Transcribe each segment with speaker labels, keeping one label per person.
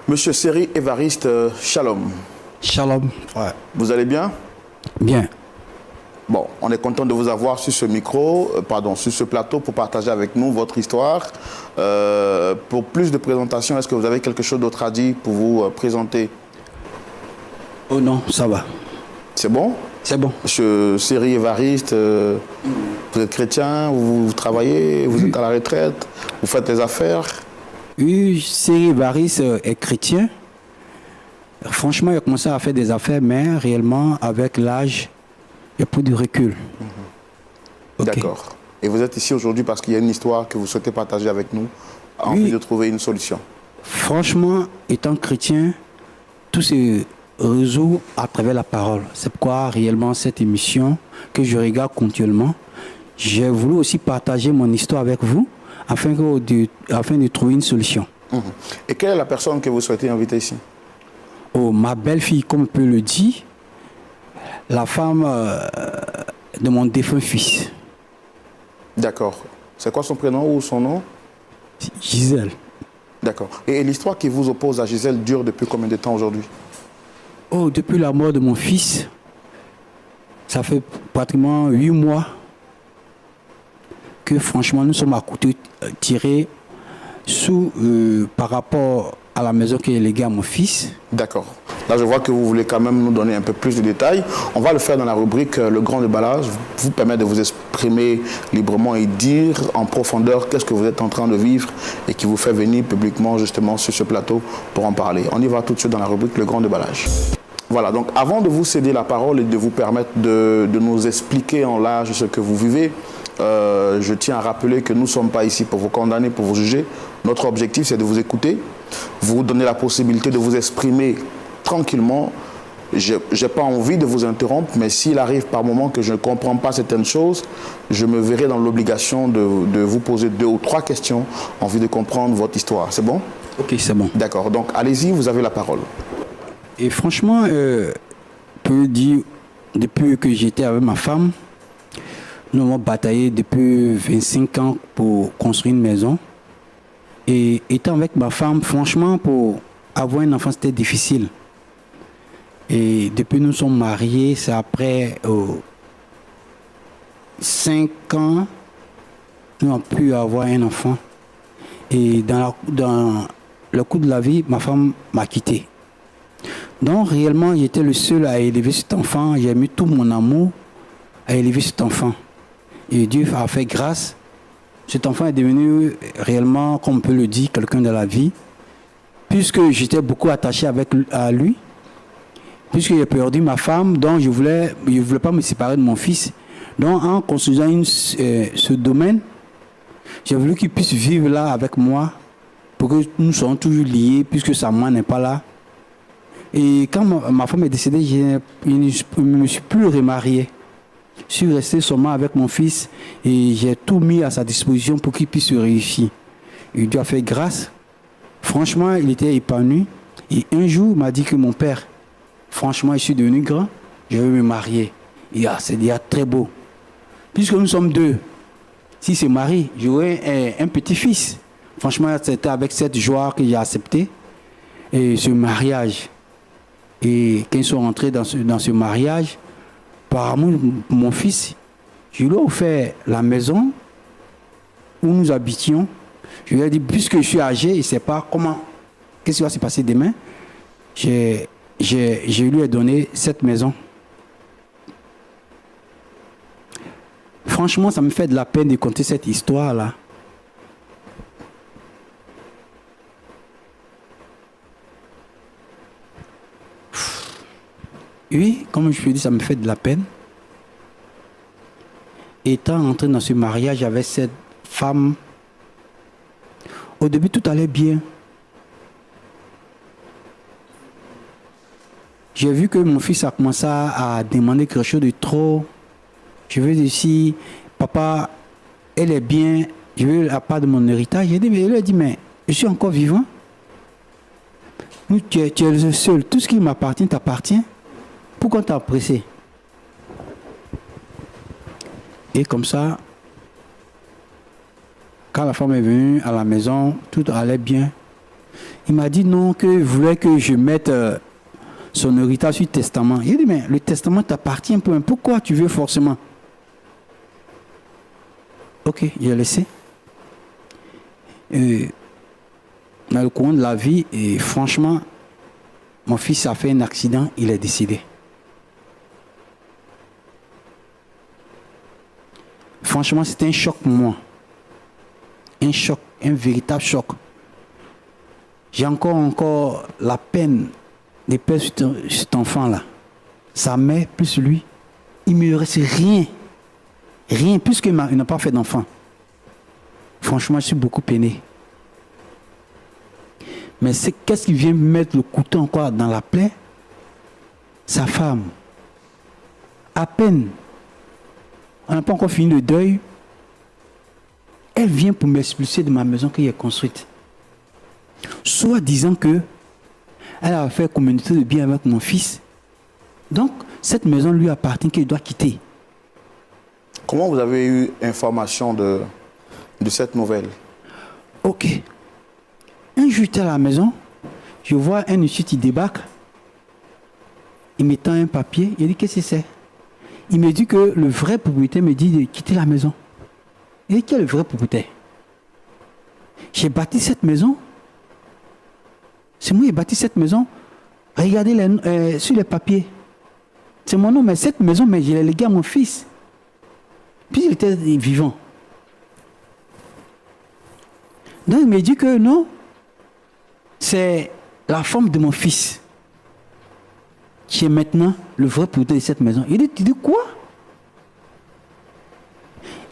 Speaker 1: Monsieur Seri Évariste, shalom.
Speaker 2: Shalom, frère.
Speaker 1: Vous allez bien?
Speaker 2: Bien.
Speaker 1: Bon, on est content de vous avoir sur ce sur ce plateau pour partager avec nous votre histoire. Pour plus de présentation, est-ce que vous avez quelque chose d'autre à dire pour vous présenter?
Speaker 2: Oh non, ça va.
Speaker 1: C'est bon?
Speaker 2: C'est bon.
Speaker 1: Monsieur Seri Évariste, vous êtes chrétien, vous travaillez, vous êtes à la retraite, vous faites des affaires?
Speaker 2: Oui, Seri Évariste est chrétien. Franchement, il a commencé à faire des affaires, mais réellement, avec l'âge, il y a plus de recul. Okay.
Speaker 1: D'accord. Et vous êtes ici aujourd'hui parce qu'il y a une histoire que vous souhaitez partager avec nous, en vue de trouver une solution.
Speaker 2: Franchement, étant chrétien, tout se résout à travers la parole. C'est pourquoi réellement cette émission que je regarde continuellement, j'ai voulu aussi partager mon histoire avec vous afin de trouver une solution.
Speaker 1: Et quelle est la personne que vous souhaitez inviter ici?
Speaker 2: Oh, ma belle-fille, comme on peut le dire, la femme de mon défunt fils.
Speaker 1: D'accord. C'est quoi son prénom ou son nom?
Speaker 2: Gisèle.
Speaker 1: D'accord. Et l'histoire qui vous oppose à Gisèle dure depuis combien de temps aujourd'hui?
Speaker 2: Oh, depuis la mort de mon fils, ça fait pratiquement 8 mois que franchement nous sommes à couteau tiré par rapport à la maison qui est léguée à mon fils.
Speaker 1: D'accord. Là, je vois que vous voulez quand même nous donner un peu plus de détails. On va le faire dans la rubrique Le Grand Déballage, vous permet de vous exprimer librement et dire en profondeur qu'est-ce que vous êtes en train de vivre et qui vous fait venir publiquement justement sur ce plateau pour en parler. On y va tout de suite dans la rubrique Le Grand Déballage. Voilà, donc avant de vous céder la parole et de vous permettre de nous expliquer en large ce que vous vivez, je tiens à rappeler que nous ne sommes pas ici pour vous condamner, pour vous juger. Notre objectif, c'est de vous écouter, vous donner la possibilité de vous exprimer tranquillement. Je n'ai pas envie de vous interrompre, mais s'il arrive par moment que je ne comprends pas certaines choses, je me verrai dans l'obligation de vous poser 2 ou 3 questions en vue de comprendre votre histoire. C'est bon?
Speaker 2: Ok, c'est bon.
Speaker 1: D'accord, donc allez-y, vous avez la parole.
Speaker 2: Et franchement, je peux dire, depuis que j'étais avec ma femme, nous avons bataillé depuis 25 ans pour construire une maison. Et étant avec ma femme, franchement, pour avoir un enfant, c'était difficile. Et depuis que nous sommes mariés, c'est après 5 ans, nous avons pu avoir un enfant. Et dans le cours de la vie, ma femme m'a quitté. Donc réellement, j'étais le seul à élever cet enfant. J'ai mis tout mon amour à élever cet enfant. Et Dieu a fait grâce. Cet enfant est devenu réellement, comme on peut le dire, quelqu'un de la vie. Puisque j'étais beaucoup attaché à lui. Puisque j'ai perdu ma femme, donc je voulais pas me séparer de mon fils. Donc en construisant ce domaine, j'ai voulu qu'il puisse vivre là avec moi pour que nous soyons toujours liés, puisque sa maman n'est pas là. Et quand ma femme est décédée, je ne me suis plus remarié. Je suis resté seulement avec mon fils et j'ai tout mis à sa disposition pour qu'il puisse se réussir. Et Dieu a fait grâce. Franchement, il était épanoui. Et un jour, il m'a dit que mon père, franchement, je suis devenu grand, je veux me marier. Et c'est déjà très beau. Puisque nous sommes 2, si c'est mari, j'aurai un petit-fils. Franchement, c'était avec cette joie que j'ai accepté et ce mariage. Et quand ils sont rentrés dans ce mariage, par amour pour mon fils, je lui ai offert la maison où nous habitions. Je lui ai dit, puisque je suis âgé, il ne sait pas qu'est-ce qui va se passer demain. Je lui ai donné cette maison. Franchement, ça me fait de la peine de conter cette histoire-là. Oui, comme je te dis, ça me fait de la peine. Étant entré dans ce mariage avec cette femme, au début, tout allait bien. J'ai vu que mon fils a commencé à demander quelque chose de trop. Je veux dire, si papa, elle est bien, je veux la part de mon héritage. Il lui a dit, mais je suis encore vivant. Tu es le seul. Tout ce qui m'appartient t'appartient. Pourquoi t'as pressé? Et comme ça, quand la femme est venue à la maison, tout allait bien. Il m'a dit non, qu'il voulait que je mette son héritage sur le testament. Il a dit, mais le testament t'appartient un peu. Pourquoi tu veux forcément? Ok, j'ai laissé. Dans le courant de la vie, et franchement, mon fils a fait un accident, il est décédé. Franchement, c'était un choc pour moi. Un choc, un véritable choc. J'ai encore la peine de perdre cet enfant-là. Sa mère, plus lui, il ne me reste rien. Rien, puisqu'il n'a pas fait d'enfant. Franchement, je suis beaucoup peiné. Mais qu'est-ce qui vient mettre le couteau encore dans la plaie? Sa femme. À peine. On n'a pas encore fini le deuil. Elle vient pour m'expulser de ma maison qu'elle a construite. Soit disant que elle a fait communauté de bien avec mon fils. Donc, cette maison lui appartient, qu'il doit quitter.
Speaker 1: Comment vous avez eu information de cette nouvelle?
Speaker 2: Ok. Un jour, j'étais à la maison, je vois un monsieur qui débarque, il me tend un papier, il dit qu'est-ce que c'est? Il me dit que le vrai propriétaire me dit de quitter la maison. Il dit qui est le vrai propriétaire? J'ai bâti cette maison. C'est moi qui ai bâti cette maison. Regardez sur les papiers. C'est mon nom, mais cette maison, mais je l'ai léguée à mon fils. Puis il était vivant. Donc il me dit que non, c'est la femme de mon fils qui est maintenant le vrai propriétaire de cette maison. Il dit, tu dis quoi?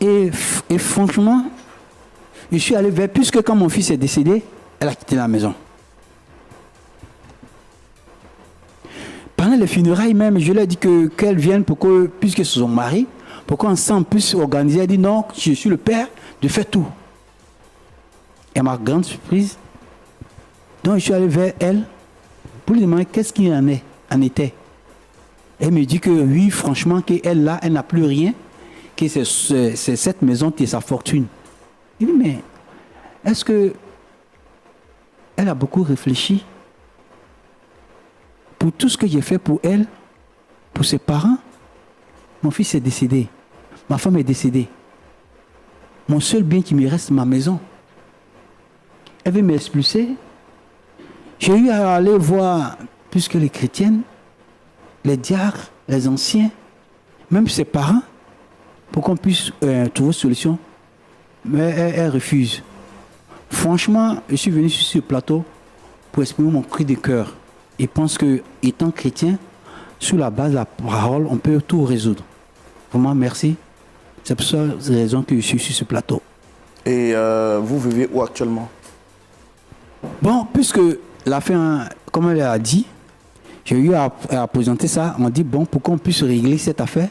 Speaker 2: Et franchement, je suis allé vers, puisque quand mon fils est décédé, elle a quitté la maison. Pendant les funérailles même, je lui ai dit qu'elle vienne pour que, puisque c'est son mari, pour qu'ensemble puisse organiser. Elle dit non, je suis le père, de faire tout. Et à ma grande surprise, donc je suis allé vers elle pour lui demander qu'est-ce qu'il en était. Elle me dit que oui, franchement, qu'elle là, elle n'a plus rien, que c'est cette maison qui est sa fortune. Il dit mais est-ce que elle a beaucoup réfléchi pour tout ce que j'ai fait pour elle, pour ses parents? Mon fils est décédé, ma femme est décédée. Mon seul bien qui me reste, ma maison. Elle veut m'expulser. J'ai eu à aller voir, puisque les chrétiennes, les diacres, les anciens, même ses parents, pour qu'on puisse trouver une solution. Mais elle refuse. Franchement, je suis venu sur ce plateau pour exprimer mon cri de cœur. Et pense que, étant chrétien, sur la base de la parole, on peut tout résoudre. Vraiment, merci. C'est pour ça raison que je suis sur ce plateau.
Speaker 1: Et vous vivez où actuellement?
Speaker 2: Bon, puisque la fin, comme elle a dit, j'ai eu à présenter ça. On dit, bon, pour qu'on puisse régler cette affaire,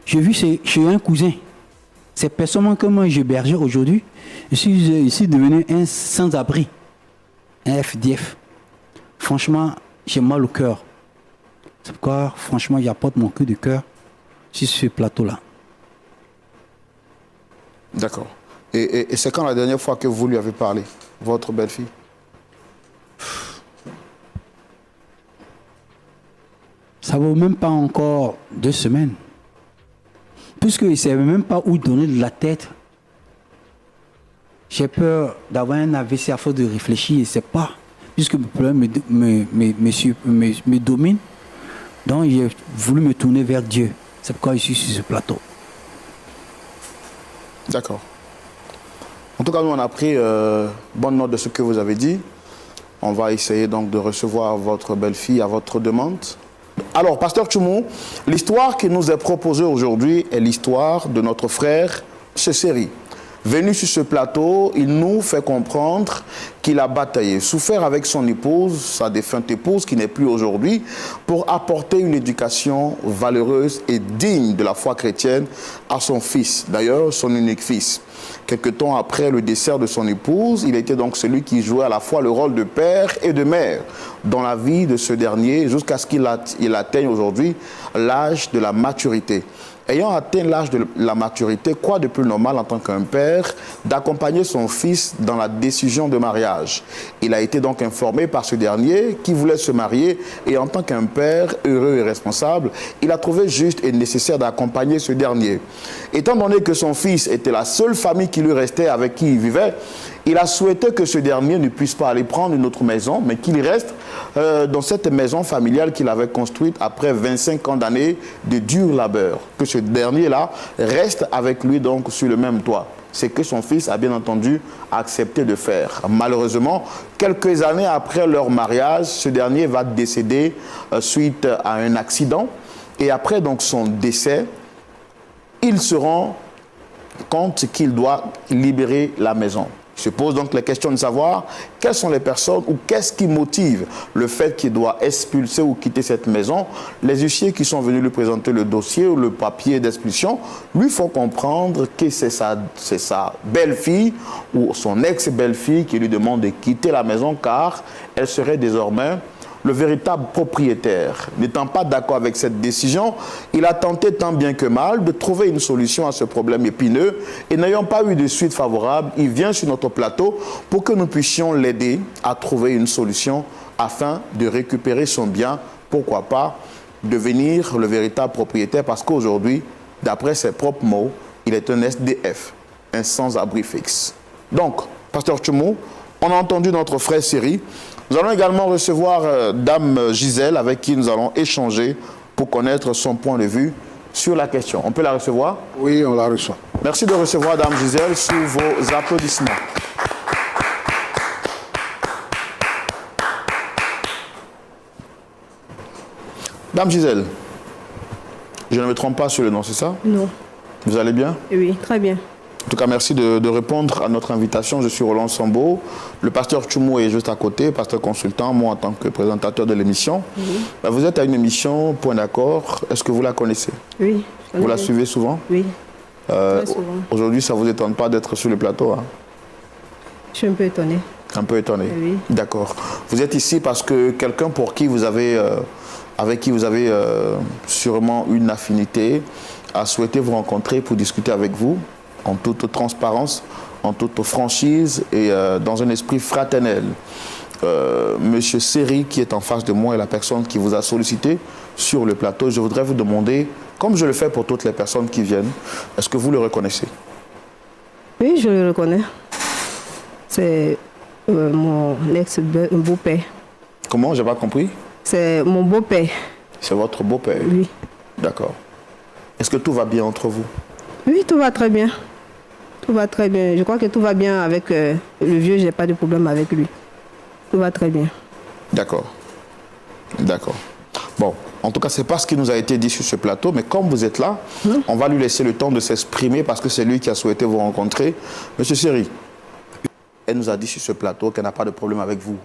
Speaker 2: j'ai vu chez un cousin. C'est personnellement que moi j'hébergeais aujourd'hui. Je suis devenu un sans-abri, un FDF. Franchement, j'ai mal au cœur. C'est pourquoi, franchement, j'apporte mon cri de cœur sur ce plateau-là.
Speaker 1: D'accord. Et c'est quand la dernière fois que vous lui avez parlé, votre belle-fille?
Speaker 2: Ça ne vaut même pas encore 2 semaines. Puisqu'il ne savait même pas où donner de la tête. J'ai peur d'avoir un AVC à force de réfléchir, je ne sais pas. Puisque le problème me domine. Donc j'ai voulu me tourner vers Dieu. C'est pourquoi je suis sur ce plateau.
Speaker 1: D'accord. En tout cas, nous on a pris bonne note de ce que vous avez dit. On va essayer donc de recevoir votre belle-fille à votre demande. Alors, Pasteur Tchoumou, l'histoire qui nous est proposée aujourd'hui est l'histoire de notre frère Chesseri. Venu sur ce plateau, il nous fait comprendre qu'il a bataillé, souffert avec son épouse, sa défunte épouse qui n'est plus aujourd'hui, pour apporter une éducation valeureuse et digne de la foi chrétienne à son fils, d'ailleurs son unique fils. Quelque temps après le décès de son épouse, il était donc celui qui jouait à la fois le rôle de père et de mère dans la vie de ce dernier, jusqu'à ce qu'il atteigne aujourd'hui l'âge de la maturité. Ayant atteint l'âge de la maturité, quoi de plus normal en tant qu'un père d'accompagner son fils dans la décision de mariage? Il a été donc informé par ce dernier qui voulait se marier et en tant qu'un père heureux et responsable, il a trouvé juste et nécessaire d'accompagner ce dernier. Étant donné que son fils était la seule famille qui lui restait avec qui il vivait, il a souhaité que ce dernier ne puisse pas aller prendre une autre maison, mais qu'il reste dans cette maison familiale qu'il avait construite après 25 ans d'années de dur labeur. Que ce dernier-là reste avec lui donc sur le même toit. C'est que son fils a bien entendu accepté de faire. Malheureusement, quelques années après leur mariage, ce dernier va décéder suite à un accident. Et après donc son décès, il se rend compte qu'il doit libérer la maison. Il se pose donc la question de savoir quelles sont les personnes ou qu'est-ce qui motive le fait qu'il doit expulser ou quitter cette maison. Les huissiers qui sont venus lui présenter le dossier ou le papier d'expulsion lui font comprendre que c'est sa belle-fille ou son ex-belle-fille qui lui demande de quitter la maison car elle serait désormais le véritable propriétaire. N'étant pas d'accord avec cette décision, il a tenté tant bien que mal de trouver une solution à ce problème épineux et n'ayant pas eu de suite favorable, il vient sur notre plateau pour que nous puissions l'aider à trouver une solution afin de récupérer son bien, pourquoi pas devenir le véritable propriétaire parce qu'aujourd'hui, d'après ses propres mots, il est un SDF, un sans-abri fixe. Donc, Pasteur Tchoumou, on a entendu notre frère Seri. Nous allons également recevoir Dame Gisèle avec qui nous allons échanger pour connaître son point de vue sur la question. On peut la recevoir?
Speaker 3: Oui, on la reçoit.
Speaker 1: Merci de recevoir Dame Gisèle sous vos applaudissements. Dame Gisèle, je ne me trompe pas sur le nom, c'est ça?
Speaker 4: Non.
Speaker 1: Vous allez bien?
Speaker 4: Oui, très bien.
Speaker 1: En tout cas, merci de répondre à notre invitation. Je suis Roland Sambo. Le pasteur Tchoumou est juste à côté, pasteur consultant, moi en tant que présentateur de l'émission. Vous êtes à une émission, Point d'accord. Est-ce que vous la connaissez?
Speaker 4: Oui.
Speaker 1: Vous la suivez souvent?
Speaker 4: Oui. Très souvent.
Speaker 1: Aujourd'hui, ça ne vous étonne pas d'être sur le plateau, hein?
Speaker 4: Je suis un peu étonnée.
Speaker 1: Un peu étonné?
Speaker 4: Oui.
Speaker 1: D'accord. Vous êtes ici parce que quelqu'un pour qui vous avez, avec qui vous avez sûrement une affinité a souhaité vous rencontrer pour discuter avec vous en toute transparence, en toute franchise et dans un esprit fraternel. Monsieur Seri, qui est en face de moi, est la personne qui vous a sollicité sur le plateau. Je voudrais vous demander, comme je le fais pour toutes les personnes qui viennent, est-ce que vous le reconnaissez?
Speaker 4: Oui, je le reconnais. C'est mon ex-beau-père.
Speaker 1: Comment? Je n'ai pas compris.
Speaker 4: C'est mon beau-père.
Speaker 1: C'est votre beau-père?
Speaker 4: Oui.
Speaker 1: D'accord. Est-ce que tout va bien entre vous?
Speaker 4: Oui, tout va très bien. Tout va très bien. Je crois que tout va bien avec le vieux, je n'ai pas de problème avec lui. Tout va très bien.
Speaker 1: D'accord. D'accord. Bon, en tout cas, ce n'est pas ce qui nous a été dit sur ce plateau, mais comme vous êtes là, on va lui laisser le temps de s'exprimer parce que c'est lui qui a souhaité vous rencontrer. Monsieur Seri, elle nous a dit sur ce plateau qu'elle n'a pas de problème avec vous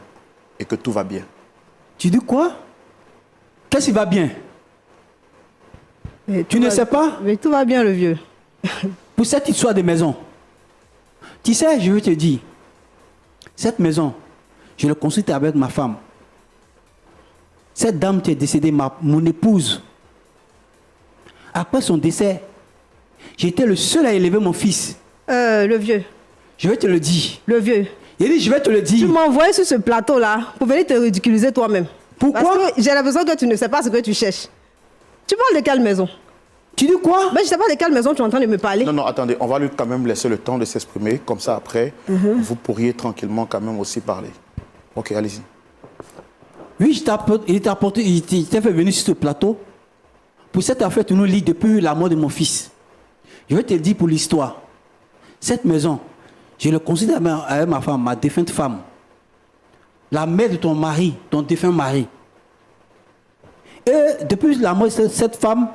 Speaker 1: et que tout va bien.
Speaker 2: Tu dis quoi? Qu'est-ce qui va bien? Tu ne sais pas?
Speaker 4: Mais tout va bien, le vieux.
Speaker 2: Pour cette histoire de maison, tu sais, je veux te dire, cette maison, je l'ai construite avec ma femme. Cette dame qui est décédée, mon épouse. Après son décès, j'étais le seul à élever mon fils.
Speaker 4: Le vieux.
Speaker 2: Je vais te le dire.
Speaker 4: Le vieux.
Speaker 2: Il dit, je vais te le dire.
Speaker 4: Tu m'as envoyé sur ce plateau-là pour venir te ridiculiser toi-même.
Speaker 2: Pourquoi?
Speaker 4: Parce que j'ai l'impression que tu ne sais pas ce que tu cherches. Tu parles de quelle maison?
Speaker 2: Tu dis quoi?
Speaker 4: Mais je ne sais pas de quelle maison tu es en train de me parler.
Speaker 1: Non, attendez, on va lui quand même laisser le temps de s'exprimer. Comme ça, après, vous pourriez tranquillement quand même aussi parler. Ok, allez-y.
Speaker 2: Oui, il t'a fait venir sur ce plateau pour cette affaire que nous lit depuis la mort de mon fils. Je vais te le dire pour l'histoire. Cette maison, je le considère avec ma femme, ma défunte femme. La mère de ton mari, ton défunt mari. Et depuis la mort de cette femme,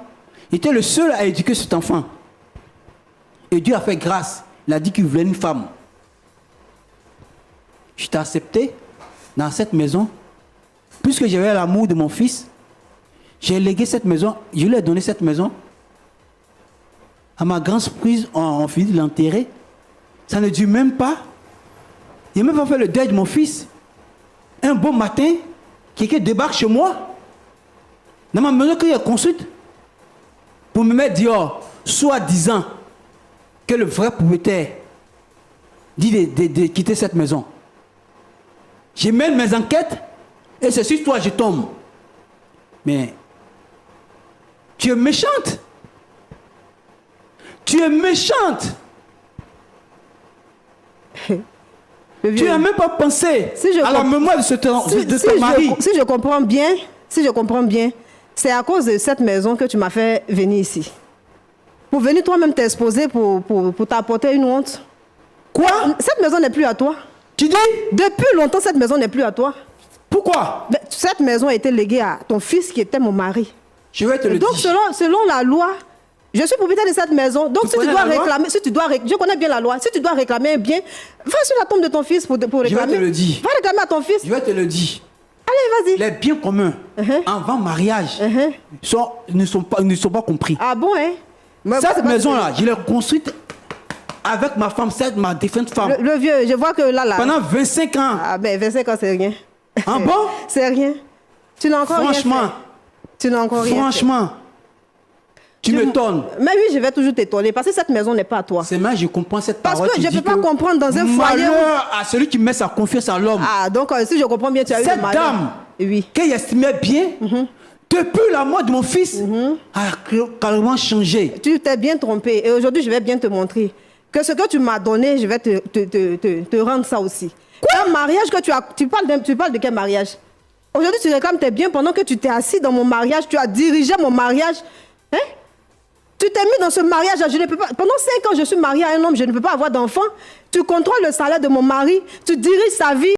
Speaker 2: il était le seul à éduquer cet enfant. Et Dieu a fait grâce. Il a dit qu'il voulait une femme. Je t'ai accepté dans cette maison. Puisque j'avais l'amour de mon fils, j'ai légué cette maison. Je lui ai donné cette maison. À ma grande surprise, on finit de l'enterrer. Ça ne dure même pas. Il n'a même pas fait le deuil de mon fils. Un beau matin, quelqu'un débarque chez moi. Dans ma maison qu'il a construite. pour me mettre dehors, soi-disant que le vrai propriétaire dit de quitter cette maison. Je mène mes enquêtes et c'est sur toi que je tombe. Mais tu es méchante. Tu es méchante. Tu n'as même pas pensé à la mémoire de ton mari.
Speaker 4: Si je comprends bien, c'est à cause de cette maison que tu m'as fait venir ici. Pour venir toi-même t'exposer pour t'apporter une honte.
Speaker 2: Quoi?
Speaker 4: Cette maison n'est plus à toi.
Speaker 2: Tu dis?
Speaker 4: Depuis longtemps, cette maison n'est plus à toi.
Speaker 2: Pourquoi?
Speaker 4: Mais cette maison a été léguée à ton fils qui était mon mari.
Speaker 2: Je vais te le dire.
Speaker 4: Donc, selon la loi, je suis propriétaire de cette maison. Donc, si tu dois réclamer, je connais bien la loi. Si tu dois réclamer un bien, va sur la tombe de ton fils pour réclamer.
Speaker 2: Je vais te le dire.
Speaker 4: Va réclamer à ton fils.
Speaker 2: Je vais te le dire.
Speaker 4: Allez, vas-y.
Speaker 2: Les biens communs avant mariage ne sont pas compris.
Speaker 4: Ah bon, hein?
Speaker 2: Cette maison-là, je l'ai construite avec ma femme, ma défunte femme.
Speaker 4: Le vieux, je vois que là.
Speaker 2: Pendant 25 ans.
Speaker 4: Ah ben, 25 ans, c'est rien.
Speaker 2: Ah bon?
Speaker 4: C'est rien. Tu n'as encore rien fait. Tu n'as encore rien fait.
Speaker 2: Franchement, tu m'étonnes.
Speaker 4: Mais oui, je vais toujours t'étonner parce que cette maison n'est pas à toi.
Speaker 2: C'est mal, je comprends cette parole.
Speaker 4: Parce que je ne peux pas comprendre dans un foyer.
Speaker 2: Malheur à celui qui met sa confiance en l'homme.
Speaker 4: Ah, donc si je comprends bien, tu as eu
Speaker 2: cette dame, qu'elle estimait bien, depuis la mort de mon fils, a carrément changé.
Speaker 4: Tu t'es bien trompé. Et aujourd'hui, je vais bien te montrer que ce que tu m'as donné, je vais te rendre ça aussi. Un mariage que tu as... Tu parles de quel mariage? Aujourd'hui, tu réclames tes biens pendant que tu t'es assis dans mon mariage, tu as dirigé mon mariage. Hein? Tu t'es mis dans ce mariage, je ne peux pas... Pendant 5 ans, je suis mariée à un homme, je ne peux pas avoir d'enfant. Tu contrôles le salaire de mon mari, tu diriges sa vie.